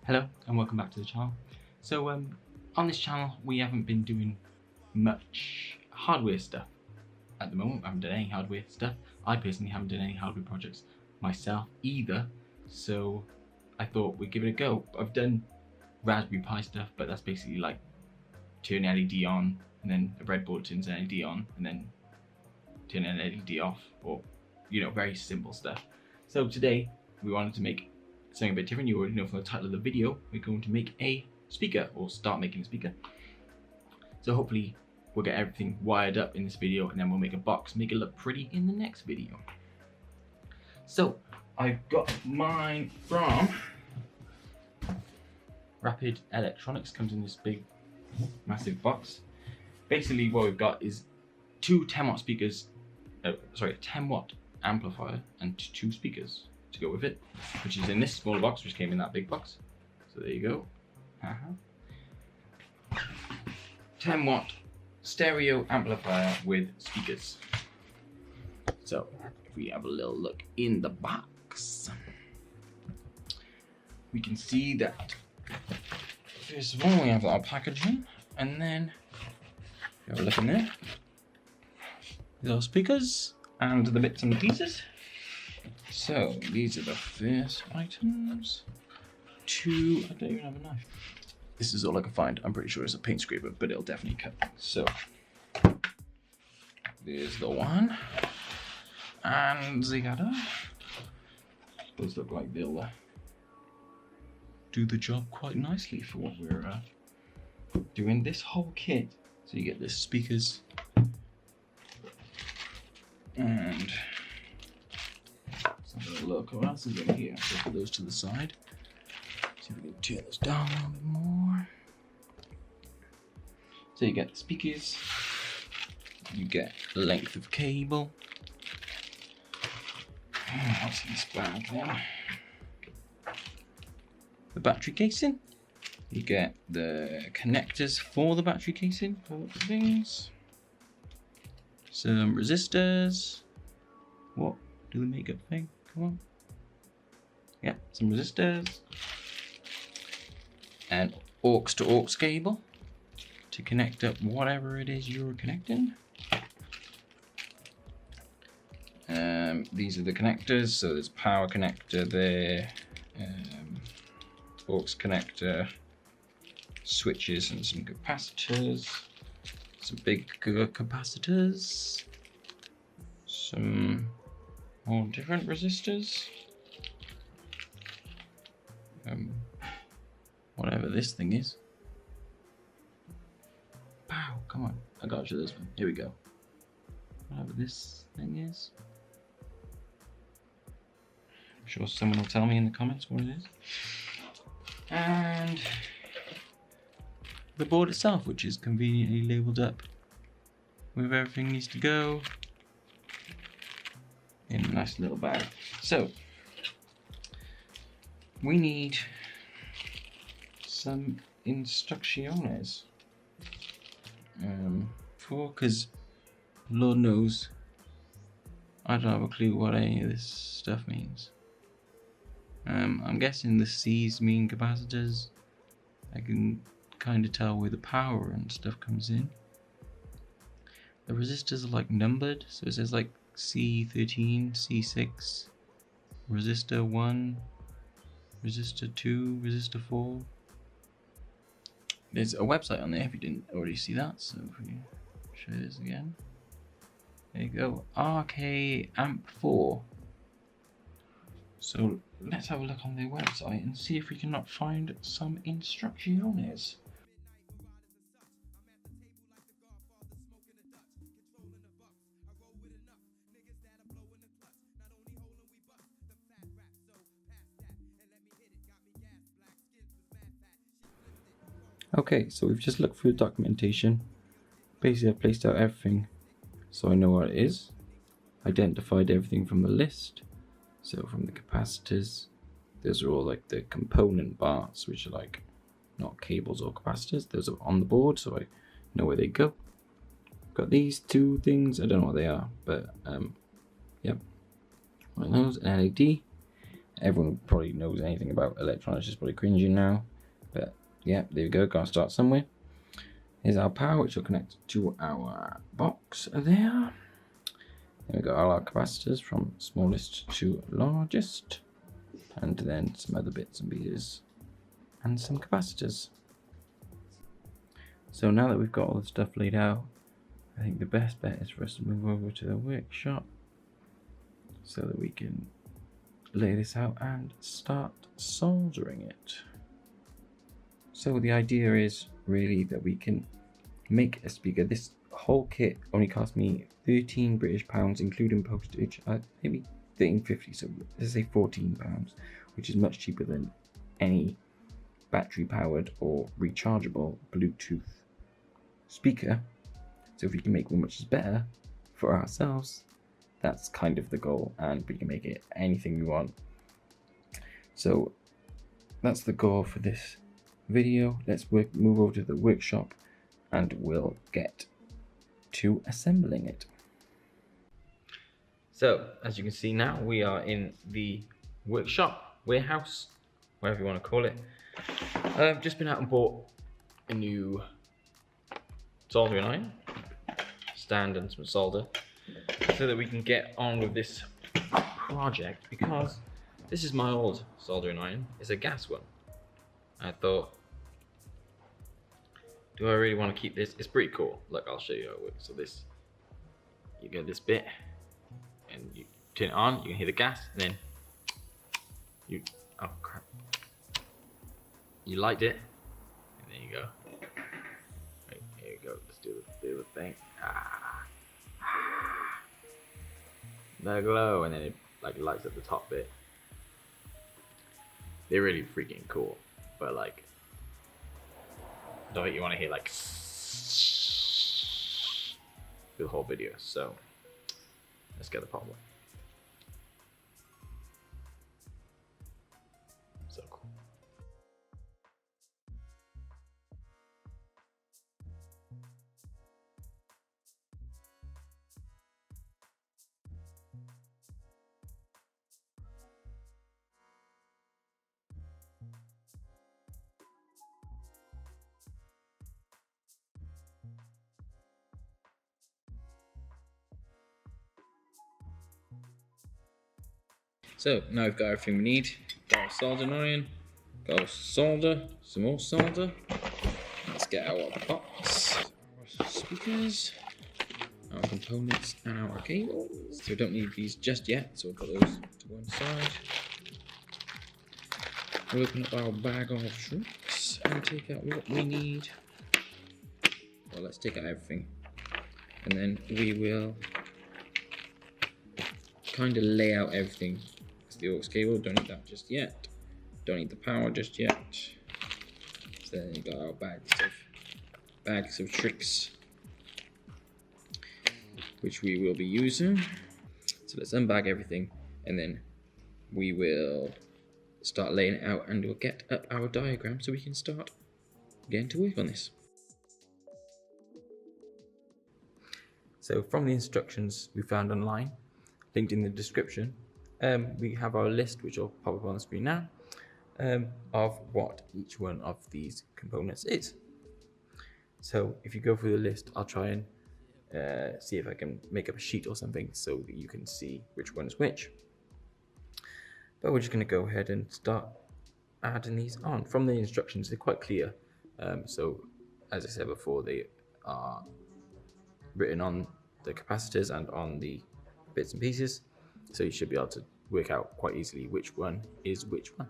Hello and welcome back to the channel. So on this channel we haven't been doing much hardware stuff at the moment. I haven't done any hardware stuff. I personally haven't done any hardware projects myself either, so I thought we'd give it a go. I've done Raspberry Pi stuff, but that's basically like turn LED on and then a breadboard turns LED on and then turn an LED off, or very simple stuff. So today we wanted to make something a bit different. You already know from the title of the video, we're going to make a speaker, or start making a speaker. So hopefully we'll get everything wired up in this video, and then we'll make a box, make it look pretty in the next video. So I've got mine from Rapid Electronics. Comes in this big massive box. Basically what we've got is two 10-watt speakers, a 10-watt amplifier and two speakers to go with it, which is in this smaller box, which came in that big box. So there you go. 10-watt stereo amplifier with speakers. So if we have a little look in the box, we can see that first of all we have our packaging, and then if you have a look in there, these are speakers and the bits and the pieces. So these are the first items. I don't even have a knife. This is all I can find. I'm pretty sure it's a paint scraper, but it'll definitely cut. So there's the one and the other. Those look like they'll do the job quite nicely for what we're doing. This whole kit, so you get the speakers and look what else is in here. So put those to the side. See if we can turn this down a little bit more. So you get the speakers, you get a length of cable. What's in this bag then? The battery casing. You get the connectors for the battery casing, for things. Some resistors. What? Do the makeup thing? Come on. Yeah, some resistors. And aux to aux cable to connect up whatever it is you're connecting. These are the connectors. So there's power connector there, aux connector, switches, and some capacitors. Some big capacitors. Some more different resistors. Whatever this thing is. Pow, come on. I gotta show this one. Here we go. Whatever this thing is. I'm sure someone will tell me in the comments what it is. And the board itself, which is conveniently labeled up with everything needs to go in a nice little bag. So we need some instrucciones because Lord knows I don't have a clue what any of this stuff means. I'm guessing the C's mean capacitors. I can kind of tell where the power and stuff comes in. The resistors are like numbered, so it says like C13, C6, resistor 1, resistor 2, resistor 4. There's a website on there if you didn't already see that, so if we show this again. There you go, RK Amp 4. So let's have a look on their website and see if we cannot find some instrucciones. Okay, so we've just looked through the documentation. Basically, I've placed out everything so I know what it is. Identified everything from the list. So from the capacitors, those are all like the component parts, which are like not cables or capacitors. Those are on the board, so I know where they go. Got these two things, I don't know what they are, but yep. One of those, an LED. Everyone probably knows anything about electronics is probably cringing now, but yeah, there we go. Gotta start somewhere. Here's our power, which will connect to our box there. There we go, all our capacitors from smallest to largest, and then some other bits and pieces, and some capacitors. So now that we've got all the stuff laid out, I think the best bet is for us to move over to the workshop so that we can lay this out and start soldering it. So the idea is really that we can make a speaker. This whole kit only cost me 13 British pounds including postage, maybe 13.50, so let's say 14 pounds, which is much cheaper than any battery powered or rechargeable Bluetooth speaker. So if we can make one which is better for ourselves, that's kind of the goal, and we can make it anything we want. So that's the goal for this video. Let's move over to the workshop and we'll get to assembling it. So as you can see now, we are in the workshop, warehouse, whatever you want to call it. I've just been out and bought a new soldering iron stand and some solder so that we can get on with this project, because this is my old soldering iron. It's a gas one. I thought, do I really want to keep this? It's pretty cool. Look, I'll show you how it works. So this, you get this bit and you turn it on, you can hear the gas, and then you, oh crap, you light it, and there you go. Right, here you go, let's do the thing. The glow, and then it like lights up the top bit. They're really freaking cool, but like, I don't think you want to hear like the whole video. So let's get the problem. So cool. So now we've got everything we need. Got our soldering iron, got our solder, some more solder. Let's get our box, our speakers, our components, and our cables. So we don't need these just yet, so we'll put those to one side. We'll open up our bag of tricks and take out what we need. Well, let's take out everything, and then we will kind of lay out everything. The aux cable, don't need that just yet. Don't need the power just yet. So then you got our bags of tricks, which we will be using. So let's unbag everything, and then we will start laying it out, and we'll get up our diagram so we can start getting to work on this. So from the instructions we found online, linked in the description, we have our list, which will pop up on the screen now, of what each one of these components is. So if you go through the list, I'll try and see if I can make up a sheet or something so that you can see which one is which. But we're just going to go ahead and start adding these on. From the instructions, they're quite clear. So as I said before, they are written on the capacitors and on the bits and pieces. So you should be able to work out quite easily which one is which one.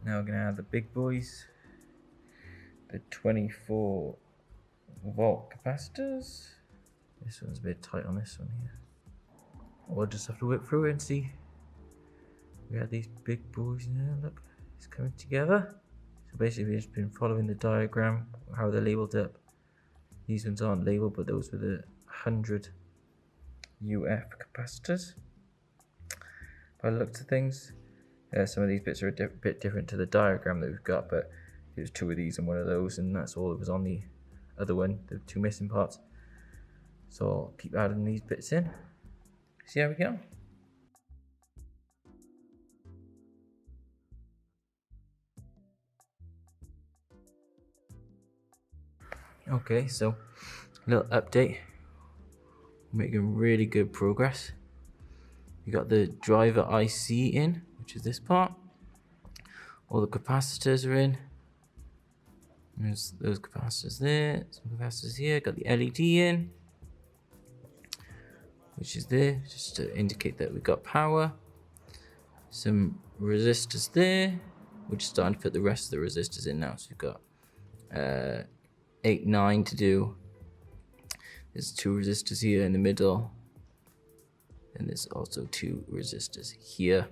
Now we're going to have the big boys, the 24 volt capacitors. This one's a bit tight on this one here. We'll just have to work through it and see. We have these big boys now, look, it's coming together. So basically we've just been following the diagram, how they're labelled up. These ones aren't labelled, but those were the 100 UF capacitors. By the looks of things, some of these bits are a bit different to the diagram that we've got, but there's 2 of these and 1 of those, and that's all that was on the other one, the 2 missing parts. So I'll keep adding these bits in, see how we go. Okay, so a little update. We're making really good progress. We got the driver IC in, which is this part. All the capacitors are in. There's those capacitors there, some capacitors here. Got the LED in, which is there, just to indicate that we've got power. Some resistors there. We're just starting to put the rest of the resistors in now. So we've got 8, 9 to do. There's 2 resistors here in the middle, and there's also 2 resistors here.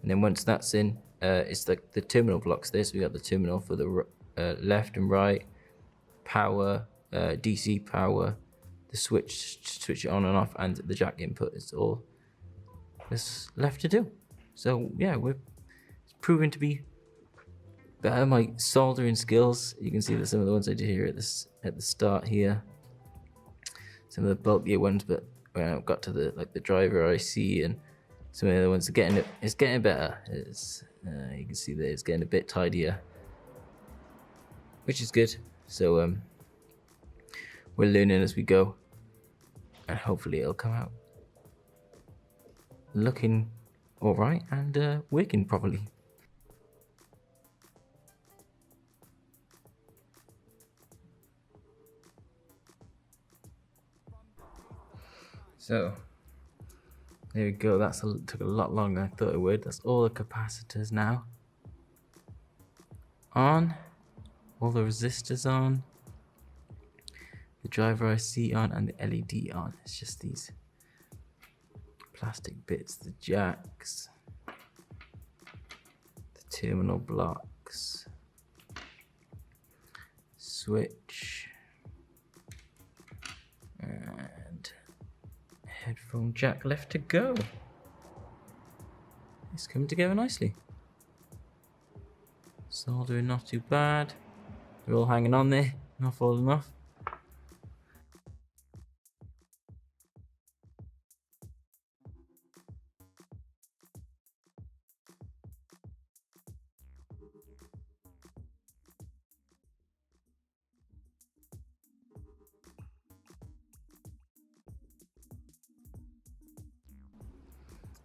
And then once that's in, it's like the terminal blocks there. So we got the terminal for the left and right, power, DC power, the switch to switch it on and off, and the jack input is all that's left to do. So yeah, it's proving to be better. My soldering skills, you can see that some of the ones I did here at the start here, some of the bulkier ones, but when I got to the driver IC and some of the other ones are it's getting better. It's you can see that it's getting a bit tidier, which is good. So we're learning as we go, and hopefully it'll come out looking all right and working properly. So there we go. Took a lot longer than I thought it would. That's all the capacitors now on, all the resistors on, the driver IC on, and the LED on. It's just these plastic bits, the jacks, the terminal blocks, switch, and headphone jack left to go. It's coming together nicely. Soldering not too bad. They're all hanging on there, not falling off.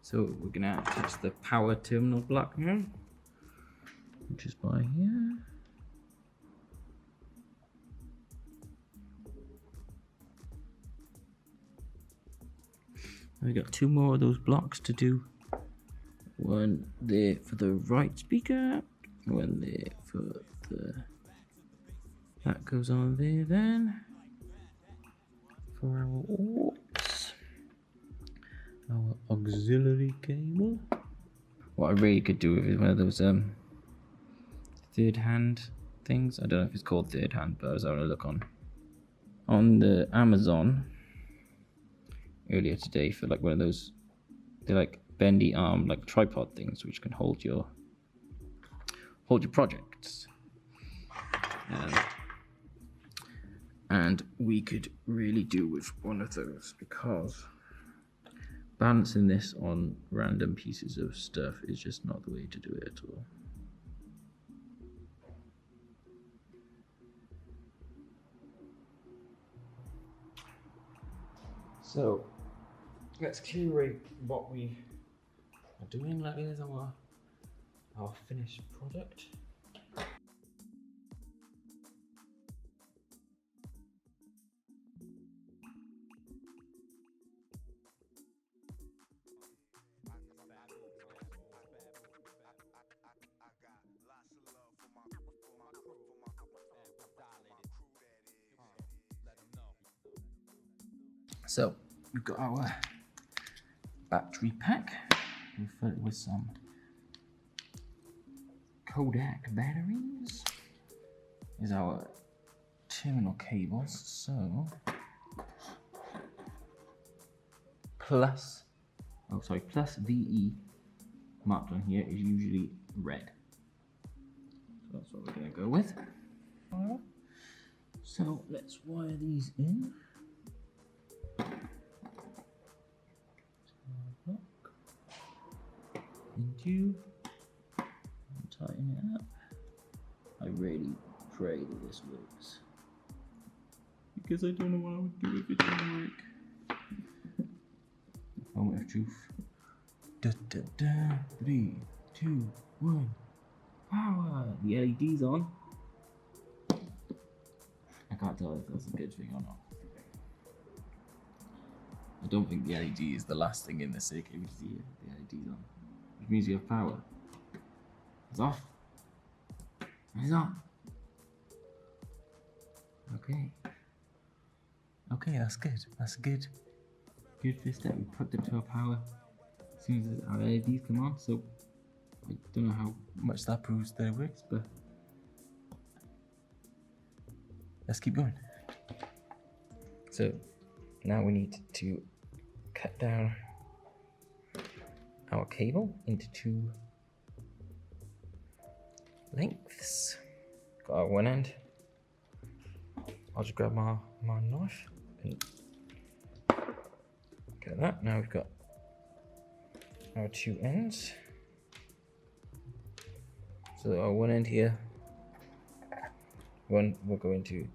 So we're gonna attach the power terminal block now, which is by here. We got 2 more of those blocks to do. One there for the right speaker, one there for that goes on there then. For our our auxiliary cable. What I really could do with is one of those third hand things. I don't know if it's called third hand, but I was having a look on the Amazon earlier today for like one of those, they're like bendy arm like tripod things which can hold your projects. And we could really do with one of those, because balancing this on random pieces of stuff is just not the way to do it at all. So let's curate what we are doing. Like, here's our finished product. So we've got our battery pack. We'll fill it with some Kodak batteries. Is our terminal cables. So plus VE marked on here is usually red. So that's what we're going to go with. So let's wire these in. Into and tighten it up. I really pray that this works, because I don't know what I would do if it didn't work. Moment of truth. Da, da, da. 3, 2, 1. Power! The LED's on. I can't tell if that's a good thing or not. I don't think the LED is the last thing in the circuit, because the LED's on. Which means you have power. It's off. It's on. Okay. Okay, that's good. That's good. Good first step. We put it to our power as soon as our LEDs come on. So I don't know how much that proves that it works, but let's keep going. So now we need to cut down our cable into 2 lengths. Got our one end. I'll just grab my knife and get that. Now we've got our 2 ends. So our one end here, one will go into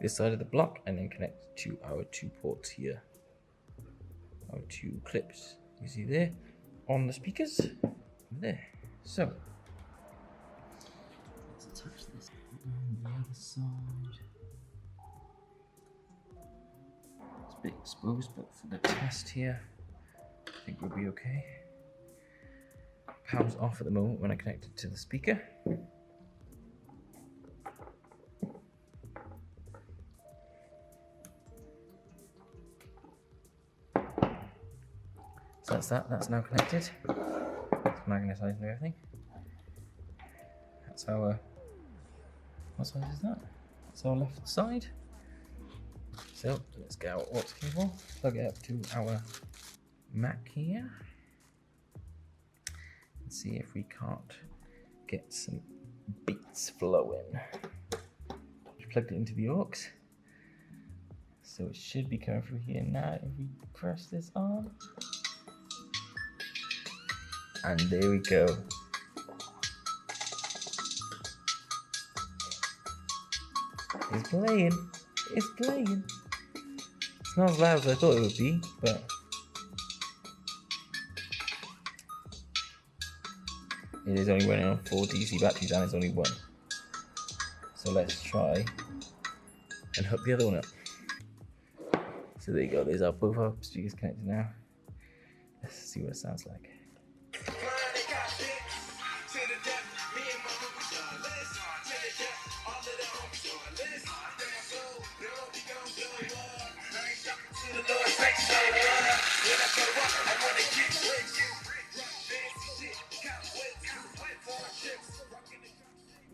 this side of the block and then connect to our 2 ports here. Our 2 clips. You see there on the speakers. There. So let's attach this on the other side. It's a bit exposed, but for the test here, I think we'll be okay. Power's off at the moment when I connect it to the speaker. So that's now connected. It's magnetised and everything. That's our, what side is that? That's our left side. So let's get our aux cable, plug it up to our Mac here, and see if we can't get some beats flowing. Just plugged it into the aux. So it should be coming through here now if we press this on. And there we go. It's playing. It's playing. It's not as loud as I thought it would be, but it is only running on 4 DC batteries and it's only 1. So let's try and hook the other one up. So there you go, there's both our speakers connected now. Let's see what it sounds like.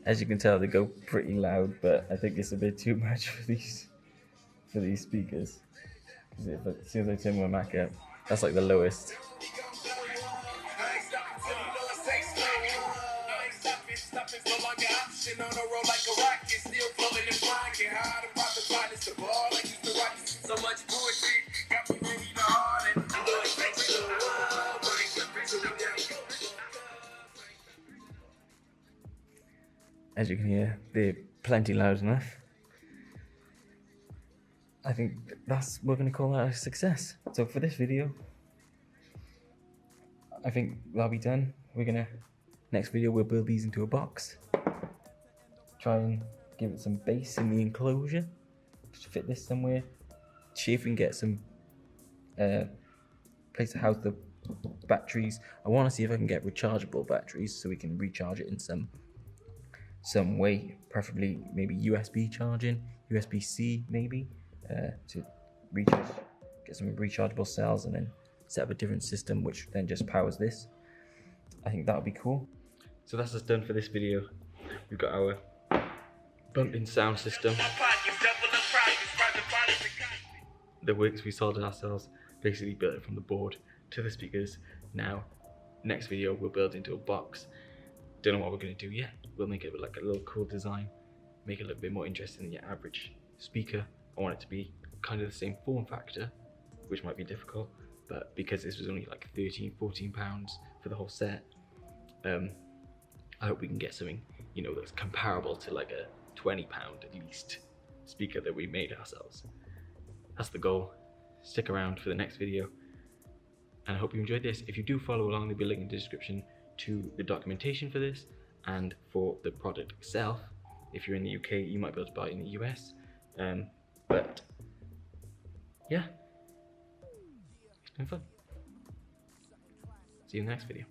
As you can tell, they go pretty loud, but I think it's a bit too much for these speakers. As soon as I turn my Mac up, that's like the lowest. As you can hear, they're plenty loud enough. I think we're going to call that a success. So for this video, I think that'll be done. Next video we'll build these into a box. Try and give it some base in the enclosure. Just fit this somewhere. See if we can get some place to house the batteries. I want to see if I can get rechargeable batteries so we can recharge it in some way, preferably maybe USB charging, USB-C maybe, to get some rechargeable cells, and then set up a different system which then just powers this. I think that would be cool. So that's us done for this video. We've got our bumping sound system. The works we soldered ourselves, basically built it from the board to the speakers. Now, next video we'll build into a box. Don't know what we're going to do yet. We'll make it like a little cool design, make it a little bit more interesting than your average speaker. I want it to be kind of the same form factor, which might be difficult, but because this was only like £13–14 for the whole set, I hope we can get something, you know, that's comparable to like a £20 at least speaker that we made ourselves. That's the goal. Stick around for the next video, and I hope you enjoyed this. If you do follow along, there'll be a link in the description to the documentation for this and for the product itself. If you're in the UK, you might be able to buy it in the US, but yeah, it's been fun. See you in the next video.